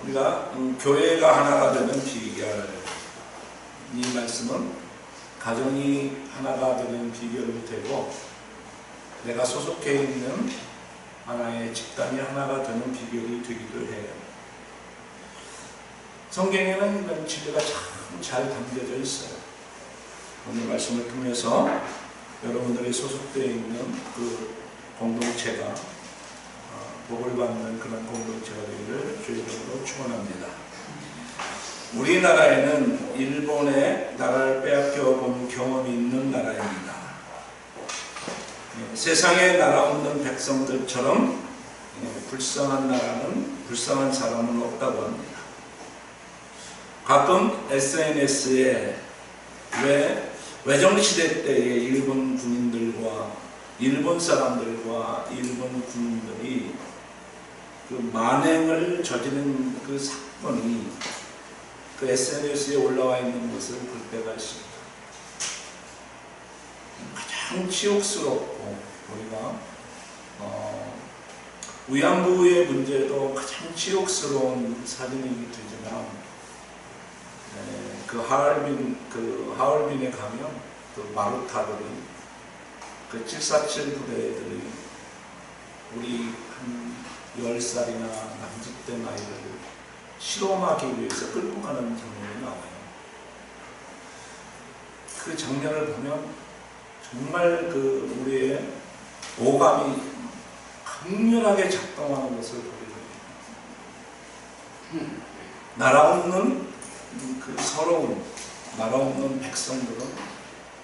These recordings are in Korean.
우리가 교회가 하나가 되는 비결, 이 말씀은 가정이 하나가 되는 비결이 되고 내가 소속해 있는 하나의 집단이 하나가 되는 비결이 되기도 해요. 성경에는 이런 진리가 참 잘 담겨져 있어요. 오늘 말씀을 통해서 여러분들이 소속되어 있는 그 공동체가 복을 받는 그런 공동체가 되기를 주의 이름으로 축원합니다. 우리나라에는 일본의 나라를 빼앗겨 본 경험이 있는 나라입니다. 세상에 나라 없는 백성들처럼 불쌍한 나라는, 불쌍한 사람은 없다고 합니다. 가끔 SNS에 왜 외정시대 때의 일본 군인들과 일본 사람들과 일본 군인들이 그 만행을 저지른 그 사건이 그 SNS에 올라와 있는 것을 볼 때가 있습니다. 가장 치욕스럽고 우리가 위안부의 문제도 가장 치욕스러운 사진이기 되지만 하얼빈에 가면 그 마루타들이 그 747 부대들이 우리 한 10살이나 남짓된 아이를 실험하기 위해서 끌고 가는 장면이 나와요. 그 장면을 보면 정말 그 우리의 오감이 강렬하게 작동하는 것을 보게 됩니다. 나라 없는 그 서러운 나라 없는 백성들은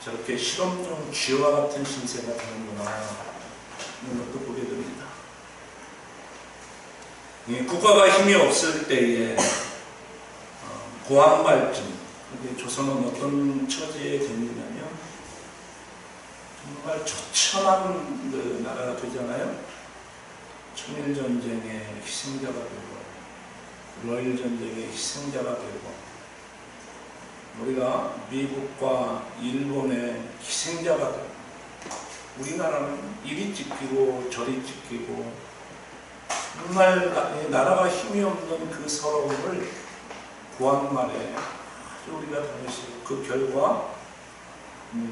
저렇게 실험용 쥐와 같은 신세가 되는구나 이런 것도 보게 됩니다. 국가가 힘이 없을 때에 고학발전, 조선은 어떤 처지에 됐느냐면 정말 처참한 그 나라가 되잖아요. 청일전쟁의 희생자가 되고 러일전쟁의 희생자가 되고 우리가 미국과 일본의 희생자가 되고 우리나라는 이리 찢기고 저리 찢기고 정말 나라가 힘이 없는 그 서러움을 구한말에 아주 우리가 당했어요. 그 결과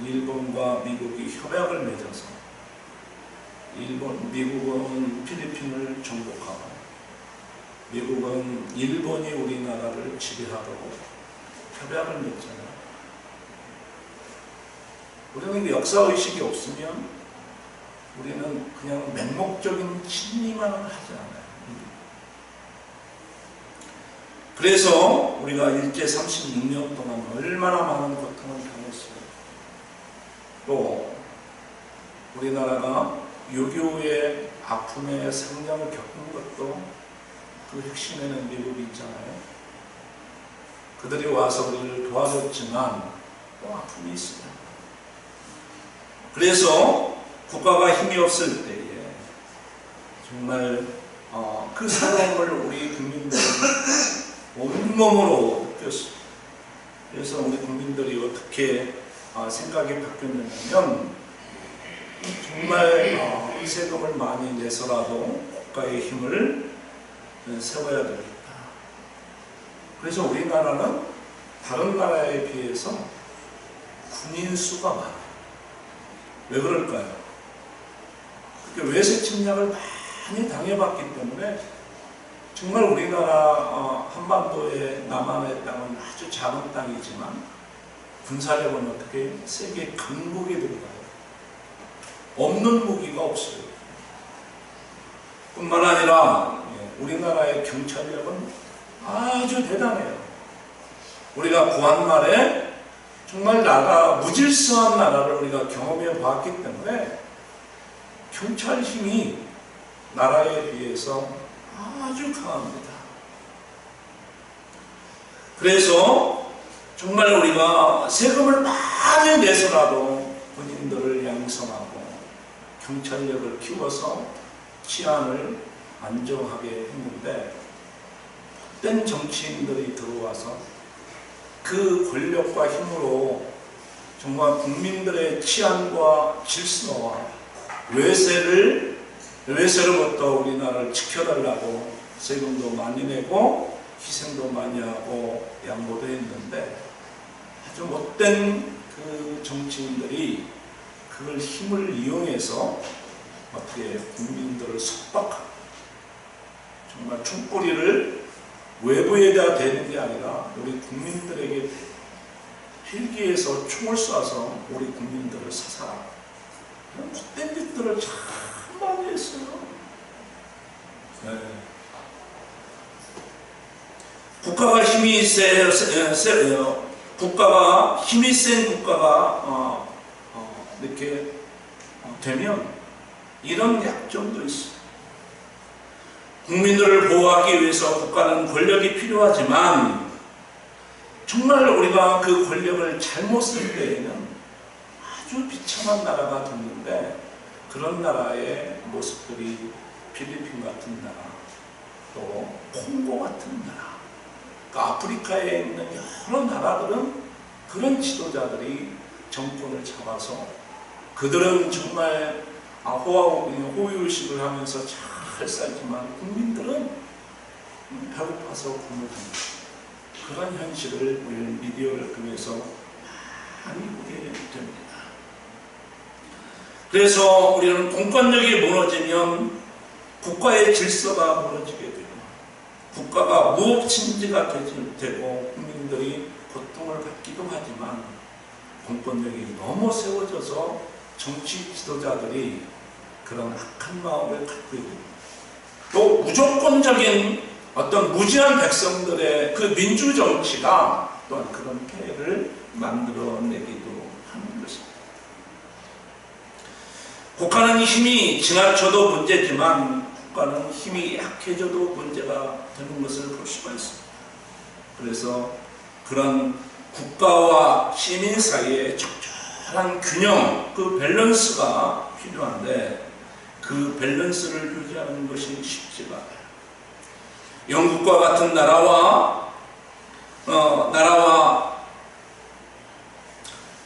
일본과 미국이 협약을 맺어서 미국은 필리핀을 정복하고 미국은 일본이 우리나라를 지배하도록 협약을 맺잖아요. 우리는 역사의식이 없으면 우리는 그냥 맹목적인 친미만 하지 않아요. 그래서 우리가 일제 36년 동안 얼마나 많은 고통을 당했어요. 또 우리나라가 6.25의 아픔의 상장을 겪은 것도 그 핵심에는 미국이 있잖아요. 그들이 와서 우리를 도와줬지만 또 아픔이 있어요. 그래서 국가가 힘이 없을 때에 정말 그 사랑을 우리 국민들이 온몸으로 느꼈어요. 그래서 우리 국민들이 어떻게 생각이 바뀌었냐면 정말 세금을 많이 내서라도 국가의 힘을 세워야 되겠다. 그래서 우리나라는 다른 나라에 비해서 군인 수가 많아요. 왜 그럴까요? 외세 침략을 많이 당해봤기 때문에 정말 우리나라 한반도의 남한의 땅은 아주 작은 땅이지만 군사력은 어떻게 세계 강국에 들어가요. 없는 무기가 없어요. 뿐만 아니라 우리나라의 경찰력은 아주 대단해요. 우리가 구한말에 정말 무질서한 나라를 우리가 경험해 봤기 때문에 경찰 힘이 나라에 비해서 아주 강합니다. 그래서 정말 우리가 세금을 많이 내서라도 군인들을 양성하고 경찰력을 키워서 치안을 안정하게 했는데 헛된 정치인들이 들어와서 그 권력과 힘으로 정말 국민들의 치안과 질서와 외세로부터 우리나라를 지켜달라고 세금도 많이 내고 희생도 많이 하고 양보도 했는데 아주 못된 그 정치인들이 그걸 힘을 이용해서 어떻게 국민들을 속박하고 정말 총꼬리를 외부에다 대는 게 아니라 우리 국민들에게 헬기에서 총을 쏴서 우리 국민들을 사살하고 그런 못된 짓들을 참 많이 했어요. 네. 국가가 힘이 국가가 힘이 센 국가가 이렇게 되면 이런 약점도 있어요. 국민들을 보호하기 위해서 국가는 권력이 필요하지만 정말 우리가 그 권력을 잘못 쓸 때에는 아주 비참한 나라가 됐는데 그런 나라의 모습들이 필리핀 같은 나라, 또 콩고 같은 나라, 그러니까 아프리카에 있는 여러 나라들은 그런 지도자들이 정권을 잡아서 그들은 정말 호의호식을 하면서 잘 살지만 국민들은 배고파서 굶어 죽는 그런 현실을 우리 미디어를 통해서 많이 보게 됩니다. 그래서 우리는 공권력이 무너지면 국가의 질서가 무너지게 되고 국가가 무법친지가 되고 국민들이 고통을 받기도 하지만 공권력이 너무 세워져서 정치 지도자들이 그런 악한 마음을 갖고 있고 또 무조건적인 어떤 무지한 백성들의 그 민주정치가 또한 그런 폐해를 만들어내기도 하는 것입니다. 국가는 힘이 지나쳐도 문제지만 국가는 힘이 약해져도 문제가 되는 것을 볼 수가 있습니다. 그래서 그런 국가와 시민 사이에 적절한 균형, 그 밸런스가 필요한데 그 밸런스를 유지하는 것이 쉽지가 않아요. 영국과 같은 나라와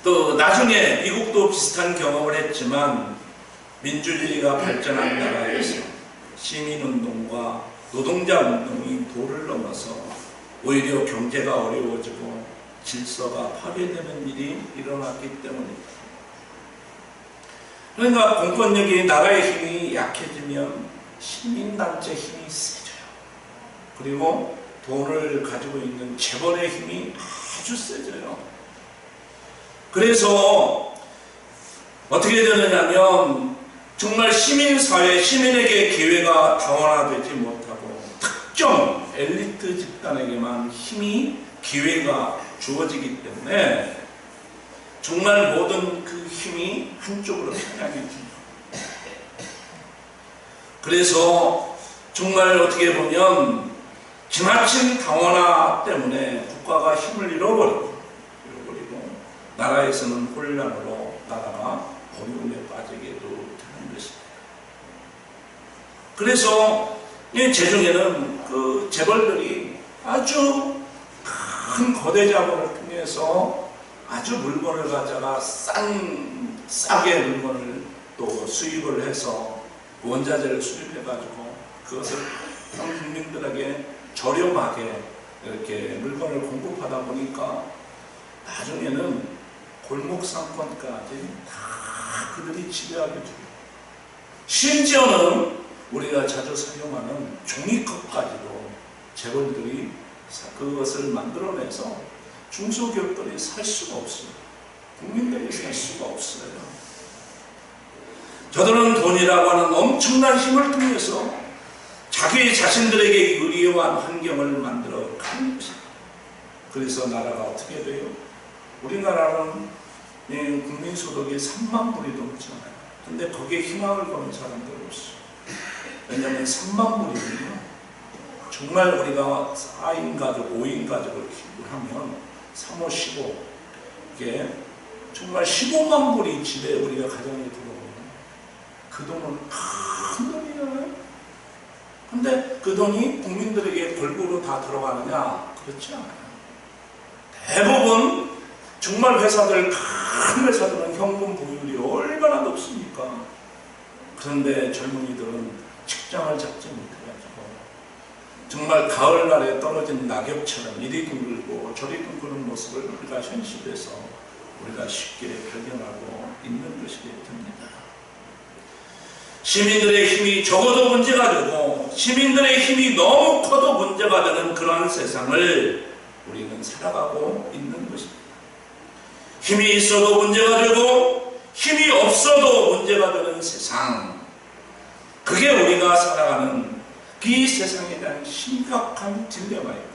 또 나중에 미국도 비슷한 경험을 했지만 민주주의가 발전한 나라에서 시민운동과 노동자운동이 도를 넘어서 오히려 경제가 어려워지고 질서가 파괴되는 일이 일어났기 때문입니다. 그러니까 공권력이 나라의 힘이 약해지면 시민단체 힘이 세져요. 그리고 돈을 가지고 있는 재벌의 힘이 아주 세져요. 그래서 어떻게 되느냐면 정말 시민사회, 시민에게 기회가 다원화되지 못하고 특정 엘리트 집단에게만 힘이, 기회가 주어지기 때문에 정말 모든 그 힘이 한쪽으로 편향이 됩니다. 그래서 정말 어떻게 보면 지나친 다원화 때문에 국가가 힘을 잃어버리고 나라에서는 혼란으로 나라가 어려움에 빠지게도 되는 것입니다. 그래서 이 제중에는 그 재벌들이 아주 큰 거대 자본을 통해서 아주 물건을 가져가 싸게 물건을 또 수입을 해서 원자재를 수입해가지고 그것을 국민들에게 저렴하게 이렇게 물건을 공급하다 보니까 나중에는 골목 상권까지 다 그들이 지배하게 됩니다. 심지어는 우리가 자주 사용하는 종이컵까지도 재벌들이 그것을 만들어내서 중소기업들이 살 수가 없어요. 국민들이 살 수가 없어요. 저들은 돈이라고 하는 엄청난 힘을 통해서 자기 자신들에게 유리한 환경을 만들어 가는 것입니다. 그래서 나라가 어떻게 돼요? 우리나라는 국민소득이 3만 불이 넘지 않아요. 근데 거기에 희망을 거는 사람들이 없어요. 왜냐하면 3만 불이면 정말 우리가 4인 가족, 5인 가족을 기부하면 3, 5, 15 이게 정말 15만 불이 집에 우리가 가정에 들어오면 그 돈은 큰 돈이잖아요. 근데 그 돈이 국민들에게 골고루 다 들어가느냐? 그렇지 않아요. 대부분 정말 회사들, 큰 회사들은 현금 보유율이 얼마나 높습니까? 그런데 젊은이들은 직장을 잡지 못해가지고 정말 가을날에 떨어진 낙엽처럼 이리 둥글고 저리 둥그는 모습을 우리가 현실에서 우리가 쉽게 발견하고 있는 것이 됩니다. 시민들의 힘이 적어도 문제가 되고 시민들의 힘이 너무 커도 문제가 되는 그러한 세상을 우리는 살아가고 있는 것입니다. 힘이 있어도 문제가 되고 힘이 없어도 문제가 되는 세상, 그게 우리가 살아가는 이 세상에 대한 심각한 딜레마입니다.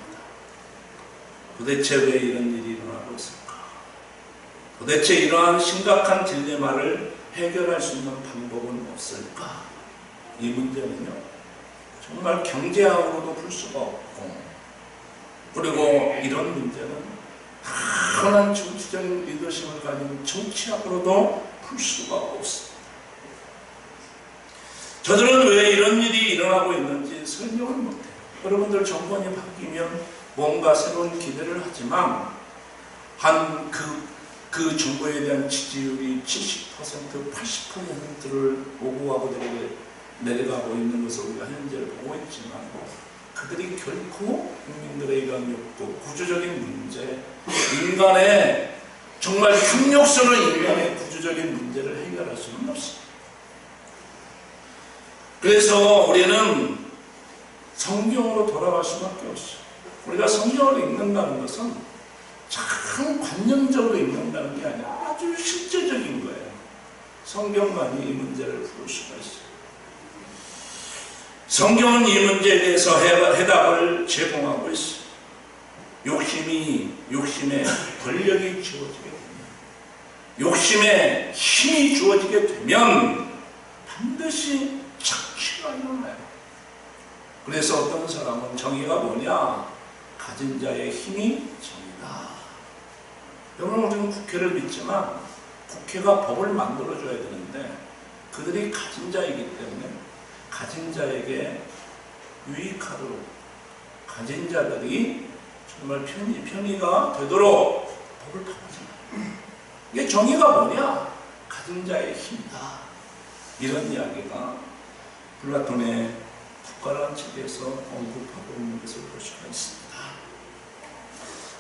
도대체 왜 이런 일이 일어나고 있을까? 도대체 이러한 심각한 딜레마를 해결할 수 있는 방법은 없을까? 이 문제는요, 정말 경제학으로도 풀 수가 없고, 그리고 이런 문제는 타고난 정치적인 리더십을 가진 정치학으로도 풀 수가 없습니다. 저들은 왜 이런 일이 일어나고 있는지 설명을 못해요. 여러분들 정권이 바뀌면 뭔가 새로운 기대를 하지만 그 정부에 대한 지지율이 70%, 80%를 오고 가고 내려가고 있는 것을 우리가 현재를 보고 있지만 그들이 결코 국민들의 이런 욕구, 구조적인 문제, 인간의 정말 탐욕스러운 인간의 구조적인 문제를 해결할 수는 없습니다. 그래서 우리는 성경으로 돌아갈 수밖에 없어요. 우리가 성경을 읽는다는 것은 참 관념적으로 읽는다는 게 아니라 아주 실제적인 거예요. 성경만이 이 문제를 풀 수가 있어요. 성경은 이 문제에 대해서 해답을 제공하고 있어요. 욕심에 권력이 주어지게 되면, 욕심에 힘이 주어지게 되면 반드시 착취가 일어나요. 그래서 어떤 사람은 정의가 뭐냐? 가진 자의 힘이 정의다. 여러분, 우리는 국회를 믿지만 국회가 법을 만들어줘야 되는데 그들이 가진 자이기 때문에 가진 자에게 유익하도록 가진 자들이 정말 편의가 되도록 법을 바꾸잖아요. 이게 정의가 뭐냐? 가진 자의 힘이다. 이런 이야기가 플라톤의 국가라는 책에서 언급하고 있는 것을 볼 수가 있습니다.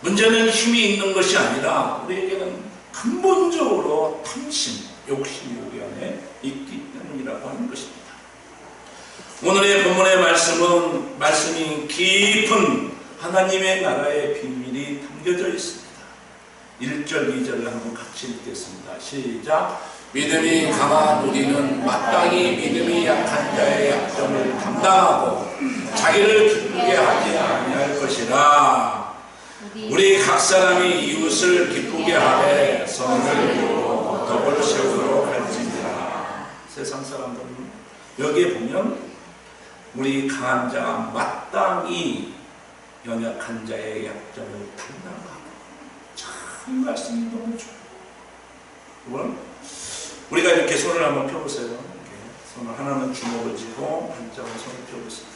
문제는 힘이 있는 것이 아니라 우리에게는 근본적으로 탐심, 욕심이 우리 안에 있기 때문이라고 하는 것입니다. 오늘의 본문의 말씀이 깊은 하나님의 나라의 비밀이 담겨져 있습니다. 1절, 2절을 한번 같이 읽겠습니다. 시작. 믿음이 강한 우리는 마땅히 믿음이 약한 자의 약점을 담당하고 자기를 기쁘게 하지 아니할 것이라. 우리 각 사람이 이웃을 기쁘게 하되 선을 이루고 덕을 세우도록 할지니라. 세상 사람들은 여기에 보면 우리 강한 자가 마땅히 연약한 자의 약점을 담당하고, 참 말씀이 너무 좋아요. 이건 우리가 이렇게 손을 한번 펴보세요. 이렇게 손을 하나는 주먹을 쥐고 한쪽은 손을 펴보세요.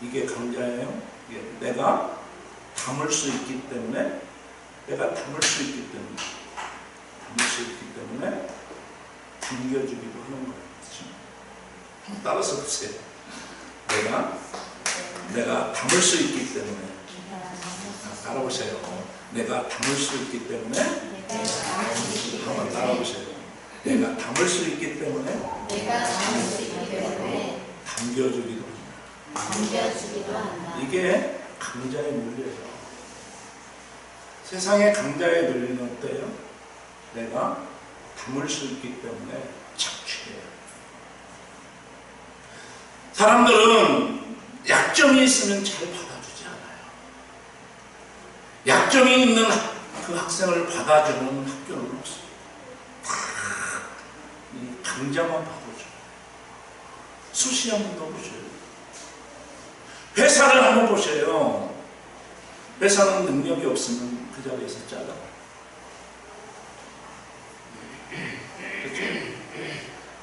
이게 강자예요. 이게 내가 담을 수 있기 때문에 당겨주기도 하는 거예요. 그렇죠? 따라서 보세요. 내가 담을 수 있기 때문에, 따라보세요. 내가 담을 수 있기 때문에, 한번 따라보세요. 내가 담을 수 있기 때문에, 당겨주기도 한다. 이게 강자의 논리예요. 세상의 강자의 논리는 어때요? 내가 담을 수 있기 때문에 착취해요. 사람들은 약점이 있으면 잘 받아주지 않아요. 약점이 있는 그 학생을 받아주는 학교는 없어요. 다 이 강자만 받아줘요. 수시 한번 더 보셔요. 회사를 한번 보세요. 회사는 능력이 없으면 그 자리에서 잘라요. 그렇죠?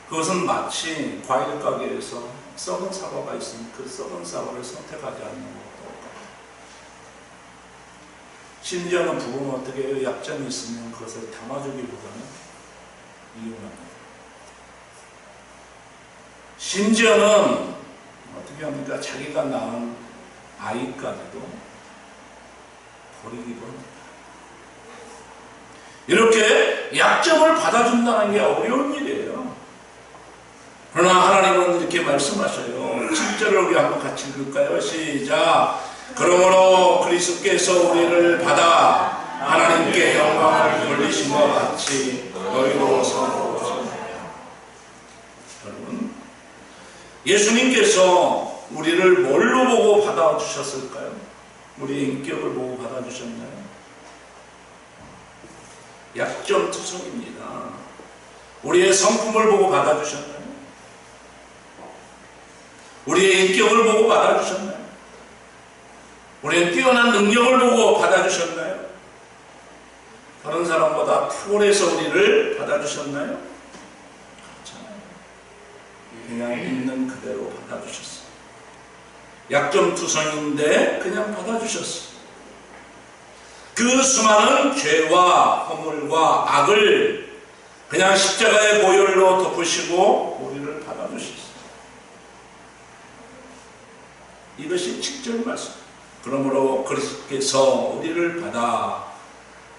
그것은 마치 과일 가게에서 썩은 사과가 있으면 그 썩은 사과를 선택하지 않는 것도 똑같아요. 심지어는 부부는 어떻게 해요? 약점이 있으면 그것을 담아주기보다는 이용합니다. 심지어는 어떻게 그러니까 자기가 낳은 아이까지도 버리기도 합니다. 이렇게 약점을 받아준다는 게 어려운 일이에요. 그러나 하나님은 이렇게 말씀하셔요. 7절을 우리 한번 같이 읽을까요? 시작. 그러므로 그리스도께서 우리를 받아 하나님께 영광을 돌리신 것 같이 너희도 서로. 여러분, 예수님께서 우리를 뭘로 보고 받아주셨을까요? 우리의 인격을 보고 받아주셨나요? 약점투성입니다. 우리의 성품을 보고 받아주셨나요? 우리의 인격을 보고 받아주셨나요? 우리의 뛰어난 능력을 보고 받아주셨나요? 다른 사람보다 탁월해서 우리를 받아주셨나요? 그렇잖아요. 그냥 있는 그대로 받아주셨어요. 약점투성인데 그냥 받아주셨어요. 그 수많은 죄와 허물과 악을 그냥 십자가의 보혈로 덮으시고 우리를 받아주셨어요. 이것이 7절 말씀. 그러므로 그리스도께서 우리를 받아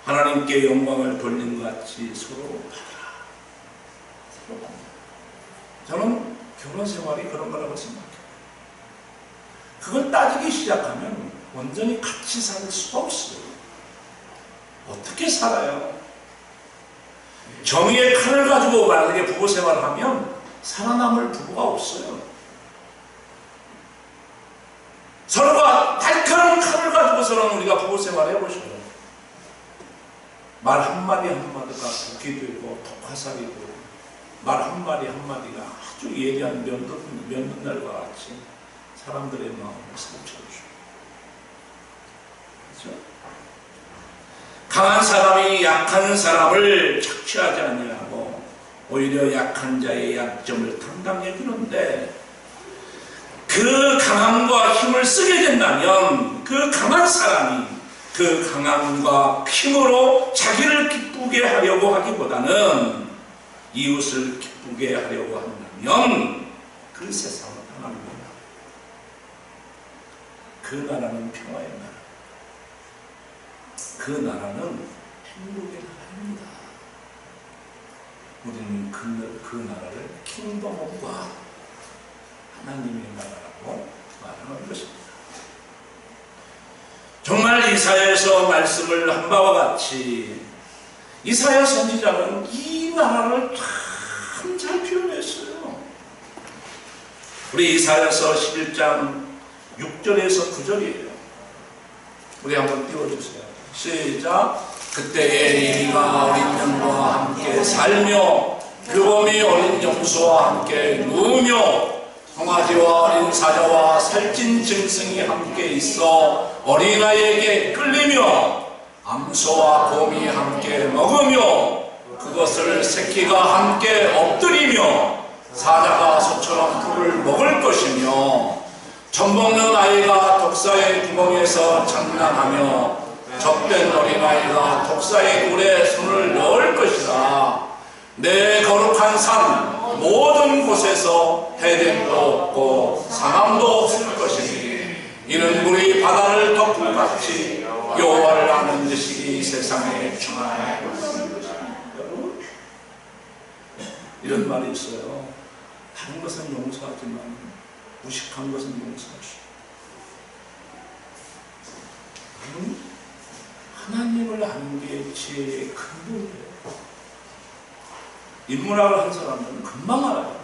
하나님께 영광을 돌린 것 같이 서로 받아라. 서로 받아라. 저는 결혼 생활이 그런 거라고 생각해요. 그걸 따지기 시작하면 완전히 같이 살 수가 없어요. 어떻게 살아요? 정의의 칼을 가지고 만약에 부부 생활을 하면 살아남을 부부가 없어요. 서로가 날카로운 칼을 가지고서는 우리가 부부 생활을 해보셔요. 말 한마디 한마디가 독이 되고 독화살이고 말 한마디 한마디가 아주 예리한 면도날과 같이 사람들의 마음을 상처주죠. 그렇죠? 강한 사람이 약한 사람을 착취하지 아니하고 오히려 약한 자의 약점을 담당해 주는데 그 강함과 힘을 쓰게 된다면 그 강한 사람이 그 강함과 힘으로 자기를 기쁘게 하려고 하기보다는 이웃을 기쁘게 하려고 한다면 그 세상은 하나님의 나라. 그 나라는 평화의 나라. 그 나라는 행복의 나라입니다. 우리는 그 나라를 킹덤 오브 갓, 하나님의 나라라고 말하는 것입니다. 정말 이사야에서 말씀을 한 바와 같이 이사야 선지자는 이 나라를 참 잘 표현했어요. 우리 이사야서 11장 6절에서 9절이에요. 우리 한번 띄워주세요. 시작. 그때에 이리가 어린 양과 함께 살며 규범이 어린 염소와 함께 누우며 송아지와 어린 사자와 살찐 짐승이 함께 있어 어린아이에게 끌리며 암소와 곰이 함께 먹으며 그것을 새끼가 함께 엎드리며 사자가 소처럼 풀을 먹을 것이며 젖먹는 아이가 독사의 구멍에서 장난하며 젖된 어린아이가 독사의 굴에 손을 넣을 것이라. 내 거룩한 산 모든 곳에서 해됨도 없고 상함도 없을 것이니 이는 물이 바다를 덮은 같이 여호와를 아는 지식이 세상에 충만할 것입니다. 이런 말이 있어요. 다른 것은 용서하지만 무식한 것은 용서하시오. 하나님을 아는 게 지혜의 근본이에요. 인문학을 한 사람은 금방 알아요.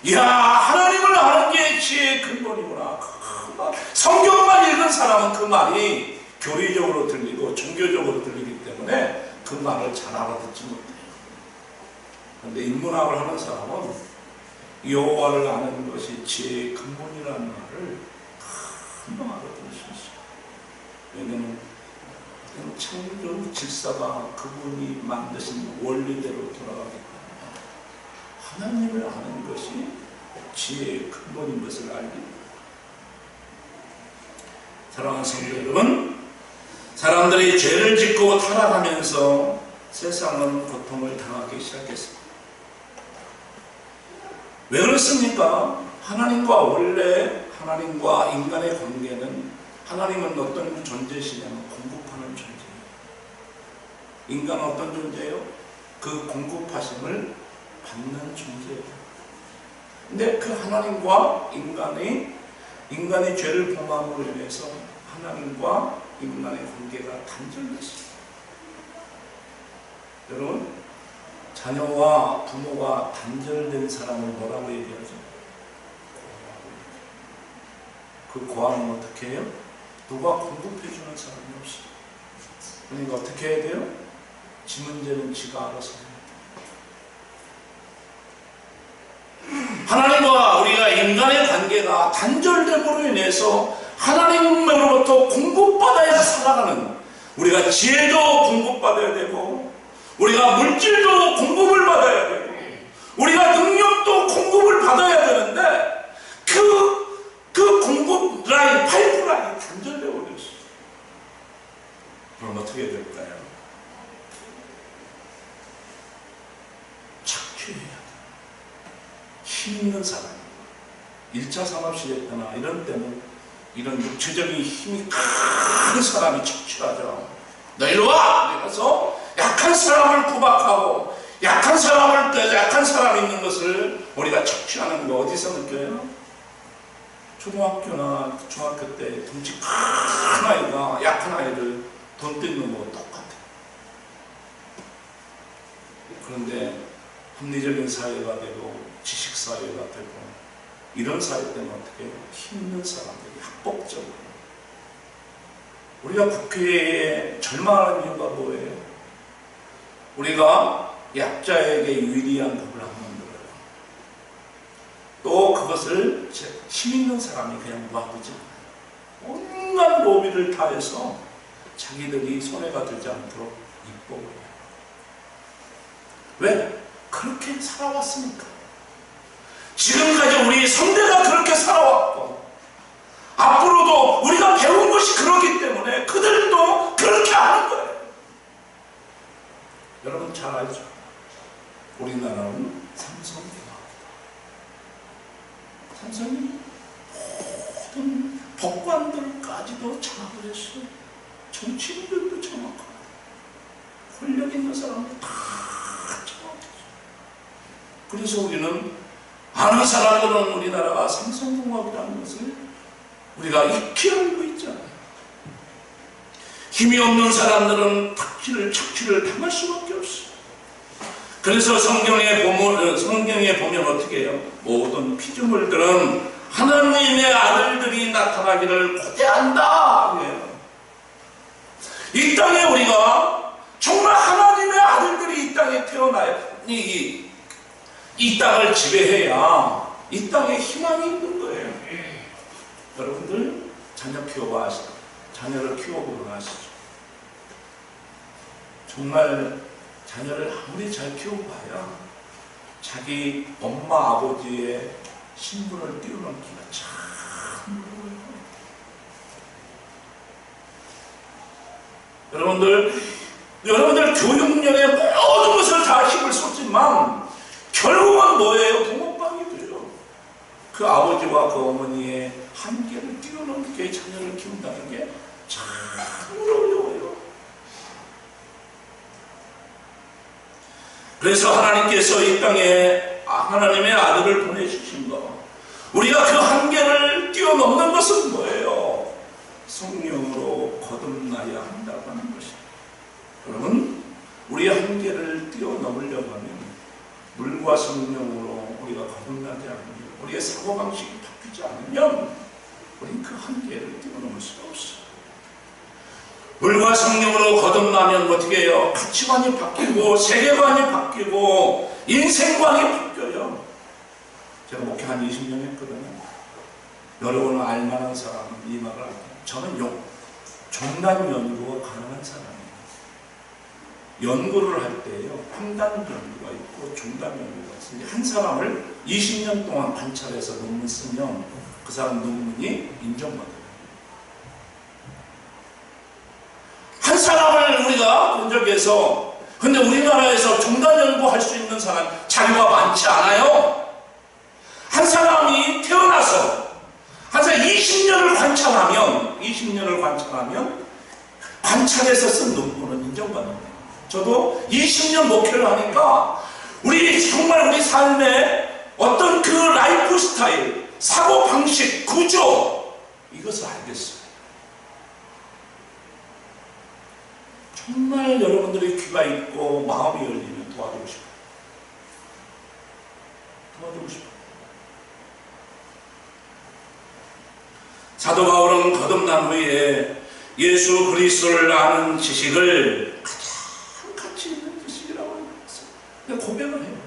이야, 하나님을 아는 게 지혜의 근본이구나. 성경만 읽은 사람은 그 말이 교리적으로 들리고 종교적으로 들리기 때문에 그 말을 잘 알아듣지 못해요. 그런데 인문학을 하는 사람은 여호와를 아는 것이 지혜의 근본이라는 말을 금방 알아들을 수 있어요. 왜냐하면 창조 질서가 그분이 만드신 원리대로 돌아가기 때문에 하나님을 아는 것이 지혜의 근본인 것을 알기. 사랑하는 성도 여러분, 사람들이 죄를 짓고 타락하면서 세상은 고통을 당하기 시작했습니다. 왜 그렇습니까? 원래 하나님과 인간의 관계는, 하나님은 어떤 존재시냐면 공급하는 존재예요. 인간은 어떤 존재예요? 그 공급하심을 받는 존재예요. 근데 그 하나님과 인간이 죄를 범함으로 인해서 하나님과 인간의 관계가 단절됐어요. 여러분, 자녀와 부모가 단절된 사람을 뭐라고 얘기하죠? 그 고아는 어떻게 해요? 누가 공급해주는 사람이 없어요. 그러니까 어떻게 해야 돼요? 지 문제는 지가 알아서 해요. 하나님과 우리가 인간의 관계가 단절됨으로 인해서 하나님으로부터 공급받아야 살아가는, 우리가 지혜도 공급받아야 되고, 우리가 물질도 공급을 받아야 되고, 우리가 능력도 공급을 받아야 되는데, 그 공급 라인, 파이프 라인이 단절되어 버렸어요. 그럼 어떻게 될까요? 착취해야 돼요. 힘 있는 사람, 1차 산업시대 때나 이런 때는 이런 육체적인 힘이 큰 사람이 착취하죠. 너 이리 와! 이래서 약한 사람을 구박하고, 약한 사람이 있는 것을 우리가 착취하는 거 어디서 느껴요? 초등학교나 중학교 때 덩치 큰 아이가 약한 아이를 돈 뜯는 거 똑같아요. 그런데 합리적인 사회가 되고 지식사회가 되고 이런 사회 때는 어떻게 해요? 힘있는 사람들이 합법적으로, 우리가 국회에 절망하는 이유가 뭐예요? 우리가 약자에게 유리한 법을 안 만들어요. 또 그것을 힘있는 사람이 그냥 놔두지 않아요. 온갖 로비를 다해서 자기들이 손해가 되지 않도록 입법을 해요. 왜? 그렇게 살아왔으니까. 지금까지 우리 선대가 그렇게 살아왔고, 앞으로도 우리가 배운 것이 그렇기 때문에 그들도 그렇게 하는 거예요. 여러분 잘 알죠? 우리나라는 삼성대왕이다. 삼성이 모든 법관들까지도 장악을 했어요. 정치인들도 장악하고, 권력 있는 사람들 다 장악했어요. 그래서 우리는, 아는 사람들은 우리나라가 삼성공업이라는 것을 우리가 익히 알고 있잖아요. 힘이 없는 사람들은 착취를 당할 수밖에 없어요. 그래서 성경에 보면 어떻게 해요? 모든 피조물들은 하나님의 아들들이 나타나기를 고대한다. 이 땅에 우리가 정말 하나님의 아들들이 이 땅에 태어나야, 이 땅을 지배해야 이 땅에 희망이 있는 거예요. 여러분들 자녀를 키워보면 아시죠? 정말 자녀를 아무리 잘 키워봐야 자기 엄마 아버지의 신분을 뛰어넘기가 참 어려워요. 여러분들 교육열에 모든 것을 다 힘을 쏟지만 결국은 뭐예요? 붕어빵이 돼요. 그 아버지와 그 어머니의 한계를 뛰어넘게 자녀를 키운다는 게 참 어려워요. 그래서 하나님께서 이 땅에 하나님의 아들을 보내주신 거, 우리가 그 한계를 뛰어넘는 것은 뭐예요? 성령으로 거듭나야 한다고 하는 것이에요. 여러분, 우리의 한계를 뛰어넘으려고 하면 물과 성령으로 우리가 거듭나지 않으면, 우리의 사고방식이 바뀌지 않으면 우리는 그 한계를 뛰어넘을 수가 없어요. 물과 성령으로 거듭나면 어떻게 해요? 가치관이 바뀌고 세계관이 바뀌고 인생관이 바뀌어요. 제가 목회 한 20년 했거든요. 여러분은 알만한 사람은 이 말을 알아요. 저는 종단 연구가 가능한 사람이에요. 연구를 할 때요, 판단 연구가 있고 종단 연구가 있어요. 한 사람을 20년 동안 관찰해서 논문 쓰면 그 사람 논문이 인정받아요. 한 사람을 우리가 본 적이 해서, 근데 우리나라에서 종단 연구할 수 있는 사람 자료가 많지 않아요. 한 사람이 태어나 감찰에서 쓴 논문은 인정받는 거예요. 저도 20년 목회를 하니까 정말 우리 삶의 어떤 그 라이프 스타일, 사고 방식, 구조, 이것을 알겠어요. 정말 여러분들의 귀가 있고 마음이 열리면 도와주고 싶어요. 도와주고 싶어요. 사도 바울은 거듭난 후에 예수 그리스도를 아는 지식을 가장 가치 있는 지식이라고 했어요. 고백을 해요.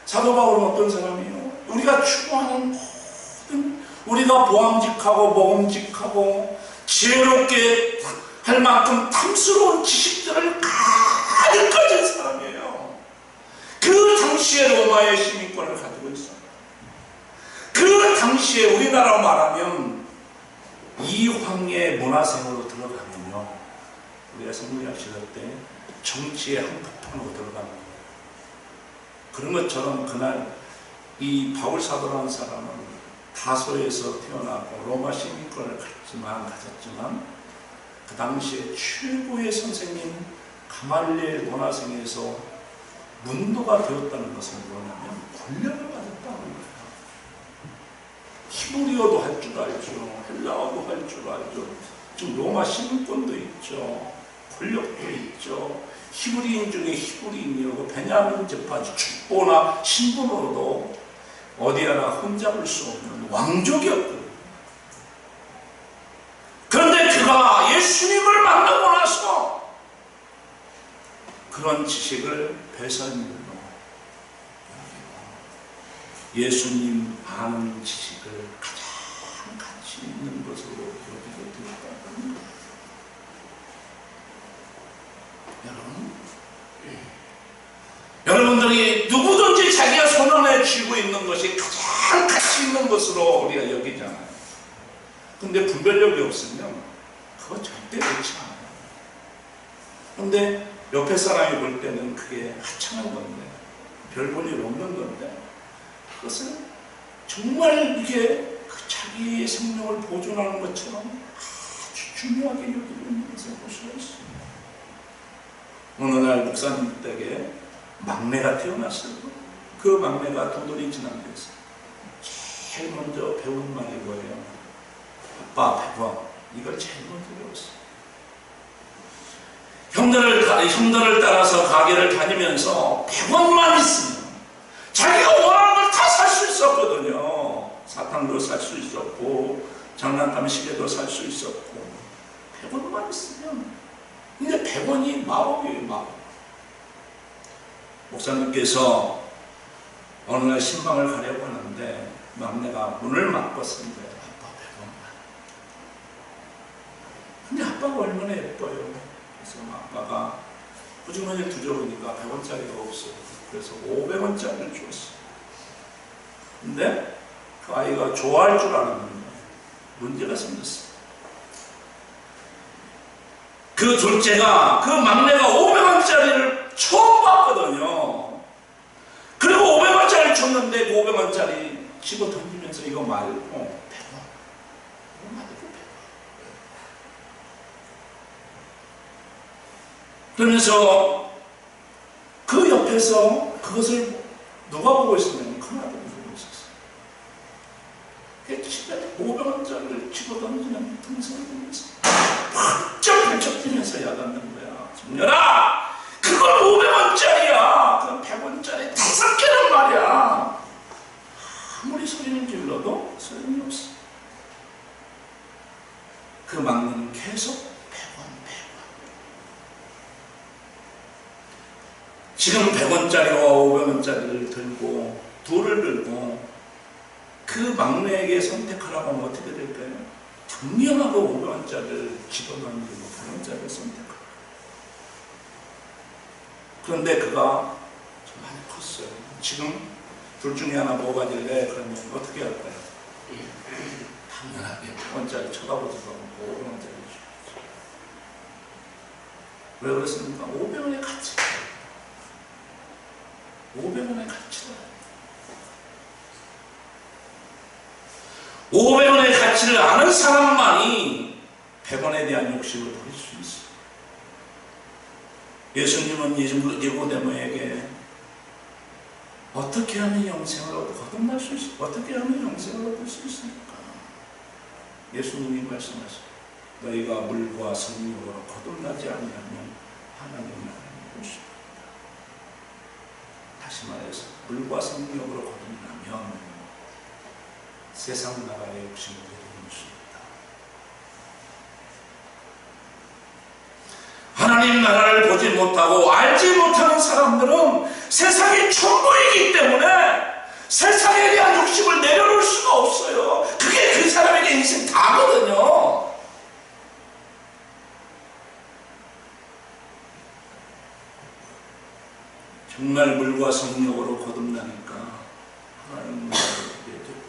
사도 바울은 어떤 사람이에요? 우리가 추구하는 모든, 우리가 보암직하고 먹음직하고 지혜롭게 할 만큼 탐스러운 지식들을 가득 가진 사람이에요. 그 당시에 로마의 시민권을 가지고 있어요. 그 당시에 우리나라로 말하면 이황의 문화생으로 들어가면요, 우리가 성경학 시대 때 정치의 한복판으로 들어가는 거예요. 그런 것처럼 그날 이 바울 사도라는 사람은 다소에서 태어나고 로마 시민권을 가졌지만 그 당시에 최고의 선생님 가말리엘 문화생에서 문도가 되었다는 것은 뭐냐면 권력을 받았다는 거예요. 히브리어도 할 줄 알죠. 헬라어도 할 줄 알죠. 지금 로마 시민권도 있죠. 권력도 있죠. 히브리인 중에 히브리인이고 베냐민 지파 축보나 신분으로도 어디 하나 흠잡을 수 없는 왕족이었거든요. 그런데 그가 예수님을 만나고 나서 그런 지식을 배설물로 예수님 아는 지식을 가장 가치 있는 것으로 여기게 되었다는 거예요. 여러분들이 누구든지 자기가 손안에 쥐고 있는 것이 가장 가치 있는 것으로 우리가 여기잖아요. 근데 분별력이 없으면 그거 절대 그렇지 않아요. 근데 옆에 사람이 볼 때는 그게 하찮은 건데, 별 볼 일 없는 건데, 그것을 정말 이게 자기의 생명을 보존하는 것처럼 아주 중요하게 여기고 있는 것을 볼 수가 있습니다. 어느 날 목사님 댁에 막내가 태어났어요. 그 막내가 도돌이 지난데서 제일 먼저 배운 말이 뭐예요? 아빠, 배워. 이걸 제일 먼저 배웠어요. 형들을 따라서 가게를 다니면서 100원만 있으면 자기가 원하는 걸 다 살 수 있었거든요. 사탕도 살 수 있었고 장난감 시계도 살 수 있었고 100원만 있으면. 근데 100원이 마법이에요. 마법. 목사님께서 어느 날 신방을 가려고 하는데 막내가 문을 막고 쓴 거예요. 아빠 100원만. 근데 아빠가 얼마나 예뻐요. 그래서 아빠가 호주머니를 뒤져보니까 100원짜리가 없어요. 그래서 500원짜리를 줬어요. 근데 그 아이가 좋아할 줄 알았는데 문제가 생겼어요. 그 둘째가, 그 막내가 500원짜리를 처음 봤거든요. 그리고 500원짜리를 줬는데 그 500원짜리 집어 던지면서 이거 말고 100원. 이거 말고 100원. 그러면서 그 옆에서 그것을 누가 보고 있었냐면 큰 아들이 보고 있었어요. 그 집에 500원짜리를 집어 던지는 등산을 보면서 펄쩍 뛰면서 야단는 거야. 정렬아! 그건 500원짜리야. 그건 100원짜리 5개란 말이야. 아무리 소리를 질러도 소용이 없어. 그 막내는 계속 100원. 지금 100원짜리와 500원짜리를 들고, 둘을 들고 그 막내에게 선택하라고 하면 어떻게 될까요? 당연하고 500원짜리를 집어던지고 100원짜리를 선택하라. 그런데 그가 좀 많이 컸어요. 지금 둘 중에 하나 뭐 가질래? 그러면 어떻게 할까요? 당연하게 100원짜리 쳐다보지도 않고 500원짜리 주죠. 왜 그렇습니까? 500원의 가치. 500원의 가치다. 500원의 가치를 아는 사람만이 100원에 대한 욕심을 버릴 수 있어요. 예수님은 니고데모에게 어떻게 하면 영생을 거듭날 수 있을까? 어떻게 하면 영생을 얻을 수 있을까? 예수님이 말씀하시죠. 너희가 물과 성령으로 거듭나지 않으면 하나님 나라를 볼 수 없다. 다시 말해서 물과 성령으로 거듭나면 세상 나라의 욕심을 내려놓을 수 있다. 하나님 나라를 보지 못하고 알지 못하는 사람들은 세상이 전부이기 때문에 세상에 대한 욕심을 내려놓을 수가 없어요. 그게 그 사람에게 인생 다거든요. 정말 물과 성령으로 거듭나니까 하나님 나라를 보게 되고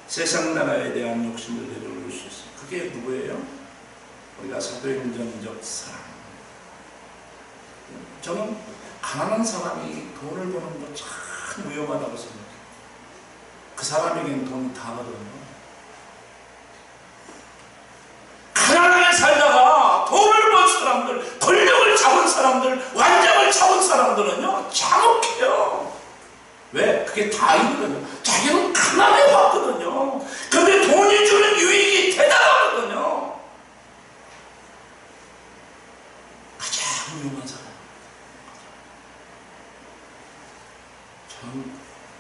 세상 나라에 대한 욕심을 내려놓을 수 있어요. 그게 누구예요? 우리가 사도행전적 사람. 저는 가난한 사람이 돈을 버는 거 참 위험하다고 생각해요. 그 사람에게는 돈이 다거든요. 가난하게 살다가 돈을 번 사람들, 권력을 잡은 사람들, 완장을 잡은 사람들은요 잔혹해요. 왜? 그게 다이거든요. 자기는 가난해 봤거든요. 근데 돈이 주는 유익이 대단하거든요. 가장 위험한 사람. 저는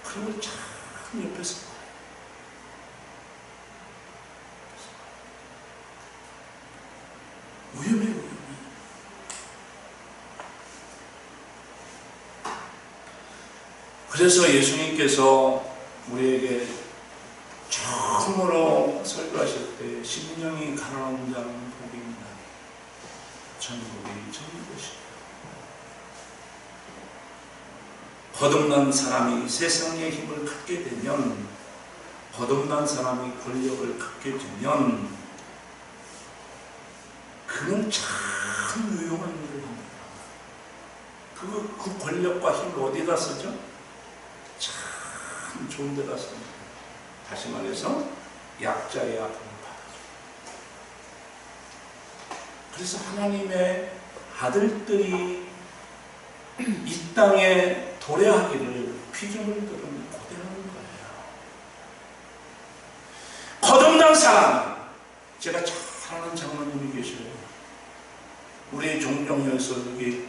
그런 걸 참 옆에서 봐요. 위험해. 그래서 예수님께서 우리에게 처음으로 설교하실 때 심령이 가난한 자는 복이 있나니 천국이 저희 것이다. 거듭난 사람이 세상의 힘을 갖게 되면, 거듭난 사람이 권력을 갖게 되면 그는 참 유용한 일을 합니다. 그 권력과 힘을 어디다 쓰죠? 참 좋은 데다 씁니다. 다시 말해서 약자의 아픔을 받아줘. 그래서 하나님의 아들들이 이 땅에 도래하기를 피조물 들은 고대하는 거예요. 거듭난 사람, 제가 잘 아는 장로님이 계셔요. 우리 종정에서 여기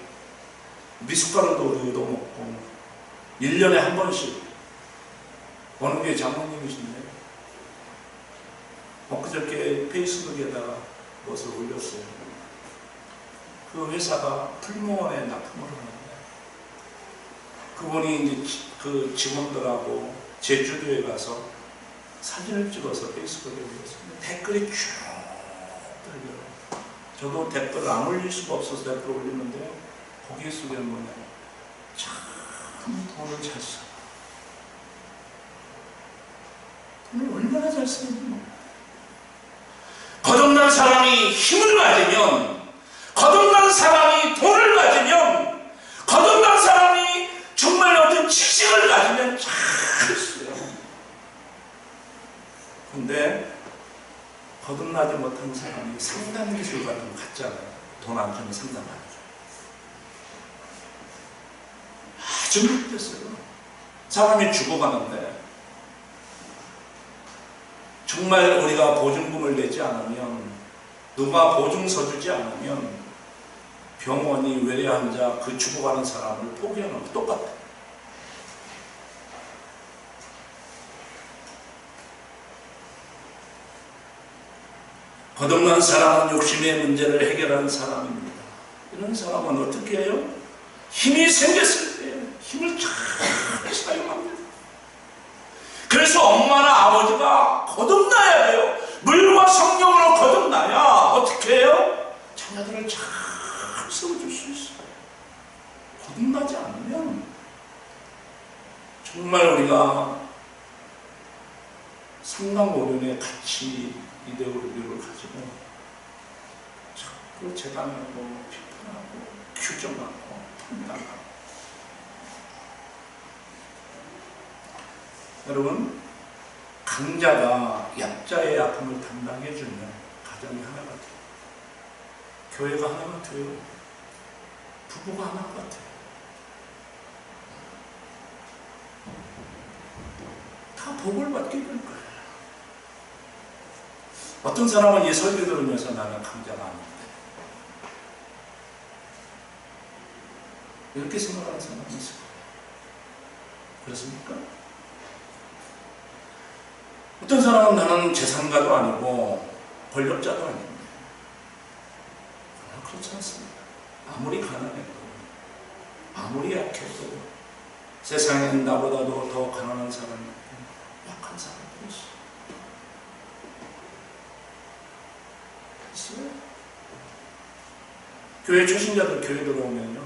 미숫가루도 우리도 먹고 1년에 한 번씩 어느 게 장로님이신데 엊그저께 페이스북에다가 무엇을 올렸어요. 그 회사가 풀무원에 납품을 하는데 그분이 이제 그 직원들하고 제주도에 가서 사진을 찍어서 페이스북에 올렸어요. 댓글이 쭉 달려요. 저도 댓글을 안 올릴 수가 없어서 댓글 올리는데 거기에 쓰기는 뭐냐면 참 돈을 잘 써. 돈을 얼마나 잘 쓰는지 몰라요. 거듭난 사람이 힘을 가지면, 거듭난 사람이 돈을 가지면, 거듭난 사람이 정말 어떤 지식을 가지면 잘 써요. 근데 거듭나지 못한 사람이 상담 기술 같은 거 갖잖아요. 돈 안 주면 상담 안 해줘요. 아주 못됐어요. 사람이 죽어가는데 정말 우리가 보증금을 내지 않으면, 누가 보증서 주지 않으면 병원이 외래 환자 그 죽어가는 사람을 포기하는 거 똑같아요. 거듭난 사람은 욕심의 문제를 해결하는 사람입니다. 이런 사람은 어떻게 해요? 힘이 생겼을 때 힘을 잘 사용합니다. 그래서 엄마나 아버지가 거듭나야 돼요. 물과 성령으로 거듭나야 어떻게 해요? 자녀들을 잘 세워줄 수 있어요. 거듭나지 않으면 정말 우리가 상강오륜의 가치 이데올로기를 가지고 자꾸 재단하고 비판하고 규정하고 판단하고. 여러분, 강자가 약자의 아픔을 담당해주면 가정이 하나가 돼요. 교회가 하나가 돼요. 부부가 하나인 것 같아요. 다 복을 받게 될 거예요. 어떤 사람은 이 설교 들으면서 나는 강자가 아닌데 이렇게 생각하는 사람이 있을 거예요. 그렇습니까? 어떤 사람은 나는 재산가도 아니고 권력자도 아닌데 그렇지 않습니다. 아무리 가난해도 아무리 약해도 세상엔 나보다도 더 가난한 사람이 있고 약한 사람도 있어요. 교회 초신자들 교회 들어오면요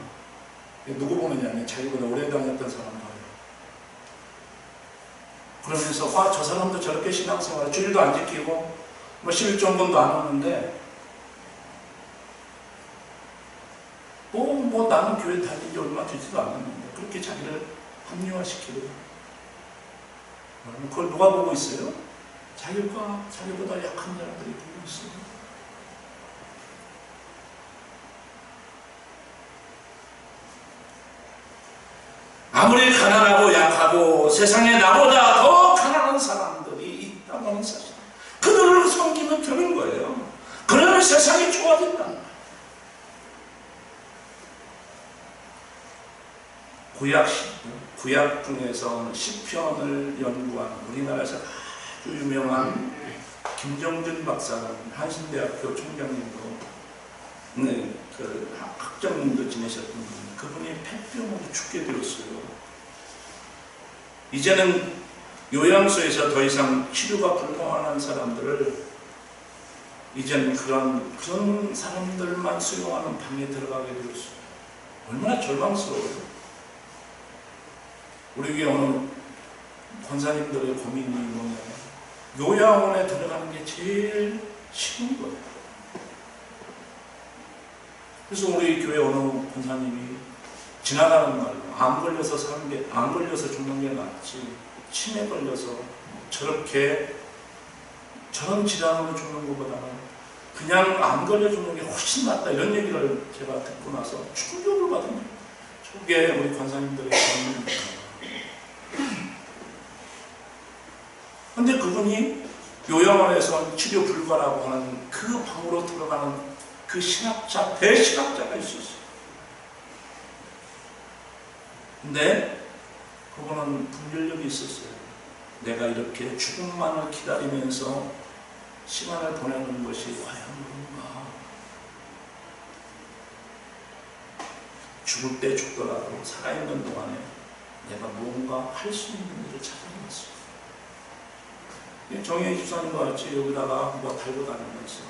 누구 보느냐면 자기보다 오래 다녔던 사람 봐요. 그러면서 저 사람도 저렇게 신앙생활 주일도 안 지키고 뭐 실종금도 안 오는데 뭐 나는 교회 다닌 지 얼마 되지도 않았는데 그렇게 자기를 합리화시키고 그걸 누가 보고 있어요? 자기보다 약한 사람들이 보고 있어요. 아무리 가난하고 약하고 세상에 나보다 더 가난한 사람들이 있다고 하는 사실, 그들을 섬기면 되는 거예요. 그러면 세상이 좋아진다는 거예요. 구약 중에서 시편을 연구한 우리나라에서 아주 유명한 김정준 박사는 한신대학교 총장님도 그 학장님도 지내셨던 분, 그분이 폐병으로 죽게 되었어요. 이제는 요양소에서 더 이상 치료가 불가능한 사람들을 이제는 그런 사람들만 수용하는 방에 들어가게 되었어요. 얼마나 절망스러워요. 우리 교회 오는 권사님들의 고민이 뭐냐면 요양원에 들어가는 게 제일 쉬운 거예요. 그래서 우리 교회 어느 권사님이 지나가는 말로 안 걸려서 죽는 게 낫지 치매 걸려서 저런 질환으로 죽는 것보다는 그냥 안 걸려 죽는 게 훨씬 낫다, 이런 얘기를 제가 듣고 나서 충격을 받은 저게 우리 권사님들의 고민입니다. 근데 그분이 요양원에서 치료 불가라고 하는 그 방으로 들어가는 그 대신학자가 있었어요. 근데 그분은 분별력이 있었어요. 내가 이렇게 죽음만을 기다리면서 시간을 보내는 것이 과연 그런가? 죽을 때 죽더라도 살아있는 동안에 내가 무언가 할 수 있는 일을 찾아냈어요. 정혜희 집사님과 같이 여기다가 뭐 달고 다니면서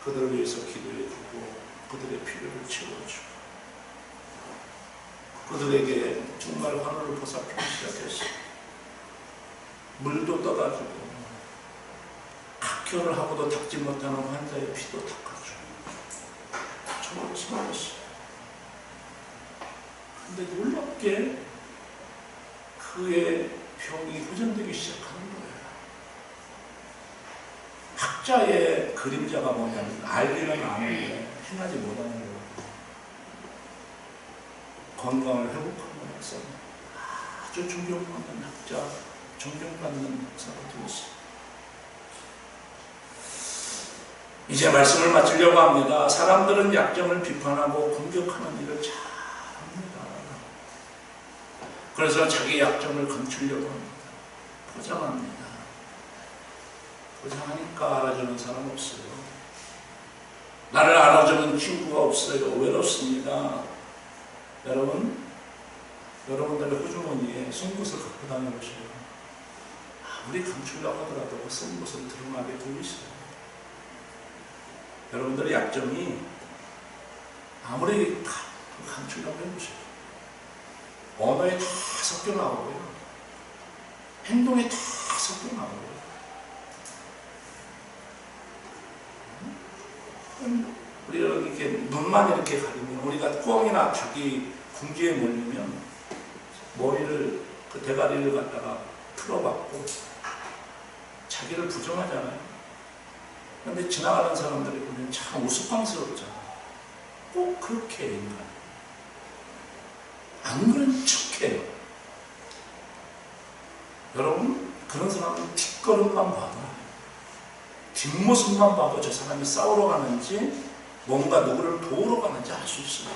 그들을 위해서 기도해주고 그들의 필요를 채워주고 그들에게 정말 하늘을 보살피기 시작했어요. 물도 떠다 주고 각혈을 하고도 닦지 못하는 환자의 피도 닦아주고 저를 섬겼어요. 근데 놀랍게 그의 병이 호전되기 시작하는 거예요. 학자의 그림자가 뭐냐면 알기는 아는데 행하지 못하는 거예요. 건강을 회복하는 학사, 아주 존경받는 학자, 존경받는 학사가 되었어요. 이제 말씀을 마치려고 합니다. 사람들은 약점을 비판하고 공격하는 일을 잘합니다. 그래서 자기 약점을 감추려고 합니다. 포장합니다. 포장하니까 알아주는 사람 없어요. 나를 알아주는 친구가 없어요. 외롭습니다. 여러분들의 호주머니에 송곳을 갖고 다녀보세요. 아무리 감추려고 하더라도 그 송곳을 드러나게 보이세요. 여러분들의 약점이 아무리 감추려고 해보세요. 언어에 다 섞여 나오고요. 행동에 다 섞여 나오고요. 우리가 이렇게 눈만 이렇게 가리면 우리가 꿩이나 닭이 궁지에 몰리면 머리를 그 대가리를 갖다가 틀어박고 자기를 부정하잖아요. 그런데 지나가는 사람들이 보면 참 우스꽝스럽잖아요. 꼭 그렇게 해요. 안 그런 척해요. 여러분, 그런 사람은 뒷걸음만 봐도, 뒷모습만 봐도 저 사람이 싸우러 가는지 뭔가 누구를 도우러 가는지 알 수 있어요.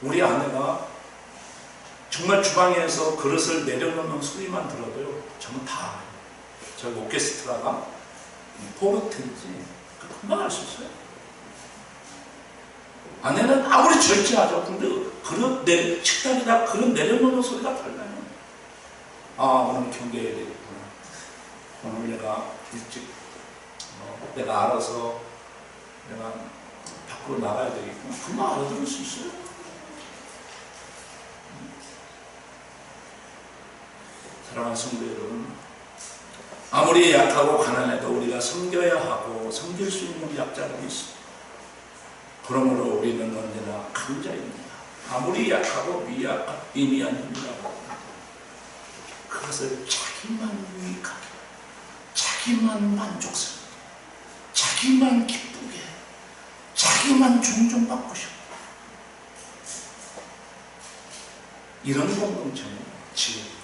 우리 아내가 정말 주방에서 그릇을 내려놓는 소리만 들어도요, 저는 다 알아요. 저 오케스트라가 포르테인지 금방 알 수 있어요. 아내는 아무리 절제하죠. 근데 식탁에다 그릇 내려놓는 소리가 달라요. 아, 오늘 경계해야 되겠구나. 오늘 내가 일찍 내가 알아서 내가 밖으로 나가야 되겠구나. 금방 알아들을 수 있어요. 사랑하는 성도 여러분, 아무리 약하고 가난해도 우리가 섬겨야 하고 섬길 수 있는 약자들이 있습니다. 그러므로 우리는 언제나 강자입니다. 아무리 약하고 미미한 힘이라고 그것을 자기만 유익하게, 자기만 만족스럽게, 자기만 기쁘게, 자기만 존중받고 싶고, 이런 공동체는 지혜입니다.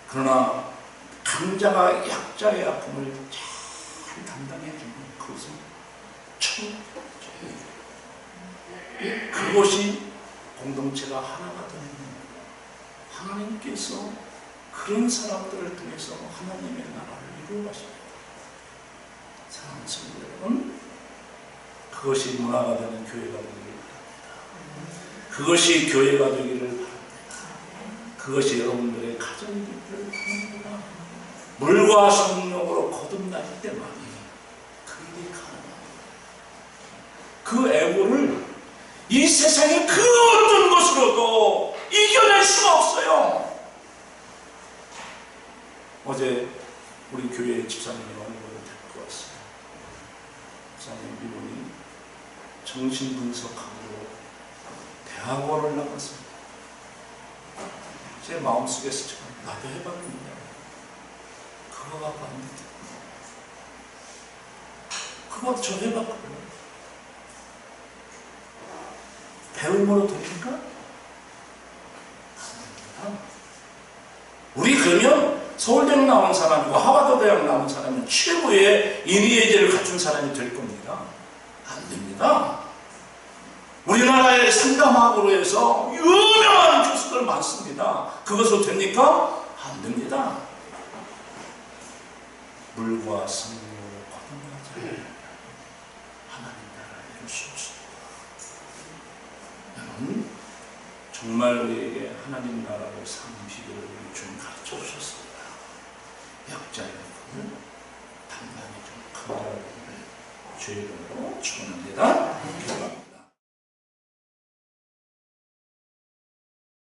그러나 강자가 약자의 아픔을 잘 담당해주는 그것은 천국이죠. 그것이 공동체가 하나가 되는 하나님께서 그런 사람들을 통해서 하나님의 나라를 이루어 가십니다. 사랑하는 성도 여러분, 그것이 문화가 되는 교회가 되기를 바랍니다. 그것이 교회가 되기를 바랍니다. 그것이 여러분들의 가정이 되기를 바랍니다. 물과 성령으로 거듭날 때만이 그 일이 가능합니다. 그 애고를 이 세상의 그 어떤 것으로도 이겨낼 수가 없어요. 어제 우리 교회 집사님이 어느 분을 데리고 왔어요. 집사님 이분이 정신분석학으로 대학원을 나갔습니다. 제 마음속에서 나도 해봤는데 그거 갖고 안 돼. 그거 저 해봤거든요. 배움으로 됩니까? 우리 그러면 서울대학 나온 사람이고 하버드 대학 나온 사람은 최고의 인의예제를 갖춘 사람이 될 겁니다. 안 됩니다. 우리나라의 상담학으로 해서 유명한 교수들 많습니다. 그것으로 됩니까? 안 됩니다. 물과 성령으로 거듭나지 하나님 나라를 이룰 수 없습니다. 여러분, 정말 우리에게 하나님 나라를 사는 비결을 우리 주님 가르쳐 주셨습니다. 약자의 부분을 단단히 좀 강조하는 주의 이름으로 축원합니다.